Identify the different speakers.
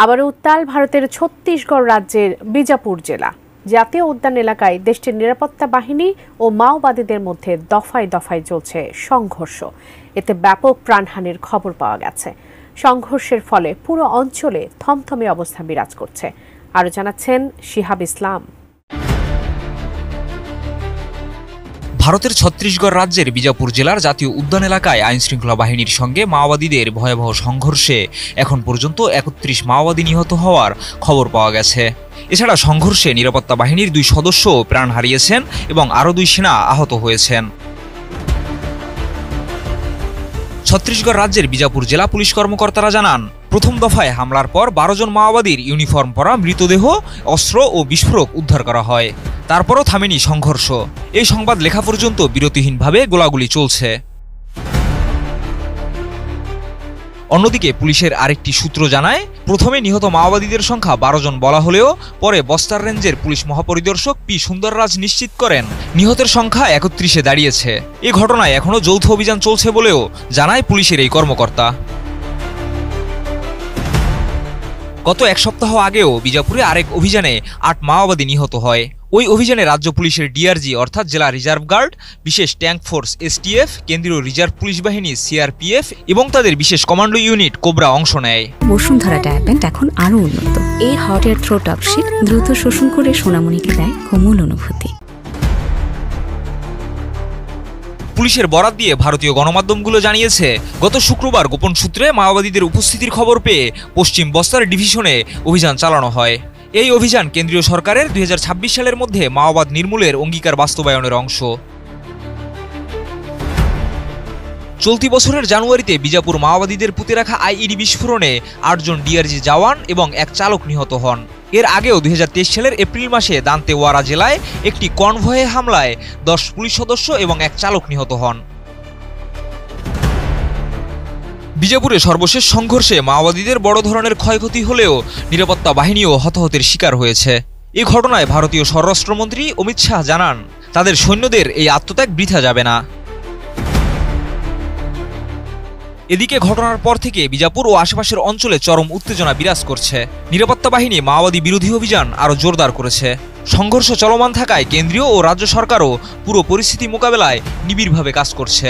Speaker 1: আবারও উত্তাল ভারতের ছত্তিশগড় রাজ্যের বিজাপুর জেলা। জাতীয় উদ্যান এলাকায় দেশটির নিরাপত্তা বাহিনী ও মাওবাদীদের মধ্যে দফায় দফায় চলছে সংঘর্ষ। এতে ব্যাপক প্রাণহানির খবর পাওয়া গেছে। সংঘর্ষের ফলে পুরো অঞ্চলে থমথমে অবস্থা বিরাজ করছে। আরও জানাচ্ছেন শিহাব ইসলাম।
Speaker 2: ভারতের ছত্তিশগড় রাজ্যের বিজাপুর জেলার জাতীয় উদ্যান এলাকায় আইনশৃঙ্খলা বাহিনীর সঙ্গে মাওবাদীদের ভয়াবহ সংঘর্ষে এখন পর্যন্ত ৩১ মাওবাদী নিহত হওয়ার খবর পাওয়া গেছে। এছাড়া সংঘর্ষে নিরাপত্তা বাহিনীর 2 সদস্য প্রাণ হারিয়েছেন এবং আরও 2 সেনা আহত হয়েছেন। ছত্তিশগড় রাজ্যের বিজাপুর জেলা পুলিশ কর্মকর্তারা জানান, প্রথম দফায় হামলার পর 12 জন মাওবাদীর ইউনিফর্ম পরা মৃতদেহ, অস্ত্র ও বিস্ফোরক উদ্ধার করা হয়। তারপরও থামেনি সংঘর্ষ। এই সংবাদ লেখা পর্যন্ত বিরতিহীনভাবে গোলাগুলি চলছে। অন্যদিকে পুলিশের আরেকটি সূত্র জানায়, প্রথমে নিহত মাওবাদীদের সংখ্যা 12 জন বলা হলেও পরে বস্তার রেঞ্জের পুলিশ মহাপরিদর্শক পি সুন্দররাজ নিশ্চিত করেন নিহতের সংখ্যা ৩১-এ দাঁড়িয়েছে। এই ঘটনায় এখনও যৌথ অভিযান চলছে বলেও জানায় পুলিশের এই কর্মকর্তা। গত 1 সপ্তাহ আগেও বিজাপুরে আরেক অভিযানে 8 মাওবাদী নিহত হয়। ওই অভিযানে রাজ্য পুলিশের ডিআরজি অর্থাৎ জেলা রিজার্ভ গার্ড, বিশেষ ট্যাঙ্ক ফোর্স এসটিএফ, কেন্দ্রীয় রিজার্ভ পুলিশ বাহিনী সিআরপিএফ এবং তাদের বিশেষ কমান্ডো ইউনিট কোবরা অংশ নেয়।
Speaker 3: বসুন্ধরা ডায়াপেন্ট এখন আরো উন্নত। এই hot air through top sheet দ্রুত শোষণ করে সোনামণিকে দেয় কোমল অনুভূতি।
Speaker 2: পুলিশের বরাত দিয়ে ভারতীয় গণমাধ্যমগুলো জানিয়েছে, গত শুক্রবার গোপন সূত্রে মাওবাদীদের উপস্থিতির খবর পেয়ে পশ্চিম বস্তার ডিভিশনে অভিযান চালানো হয়। এই অভিযান কেন্দ্রীয় সরকারের 2026 সালের মধ্যে মাওবাদ নির্মূলের অঙ্গীকার বাস্তবায়নের অংশ। চলতি বছরের জানুয়ারিতে বিজাপুর মাওবাদীদের পুঁতে রাখা আইইডি বিস্ফোরণে 8 জন ডিআরজি জওয়ান এবং 1 চালক নিহত হন। এর আগেও 2023 সালের এপ্রিল মাসে দান্তেওয়াড়া জেলায় একটি কনভয়ে হামলায় 10 পুলিশ সদস্য এবং 1 চালক নিহত হন। বিজাপুরে সর্বশেষ সংঘর্ষে মাওবাদীদের বড় ধরনের ক্ষয়ক্ষতি হলেও নিরাপত্তা বাহিনীও হতাহতের শিকার হয়েছে। এই ঘটনায় ভারতীয় স্বরাষ্ট্রমন্ত্রী অমিত শাহ জানান, তাদের সৈন্যদের এই আত্মত্যাগ বৃথা যাবে না। এদিকে ঘটনার পর থেকে বিজাপুর ও আশেপাশের অঞ্চলে চরম উত্তেজনা বিরাজ করছে। নিরাপত্তা বাহিনী মাওবাদী বিরোধী অভিযান আরও জোরদার করেছে। সংঘর্ষ চলমান থাকায় কেন্দ্রীয় ও রাজ্য সরকারও পুরো পরিস্থিতি মোকাবেলায় নিবিড়ভাবে কাজ করছে।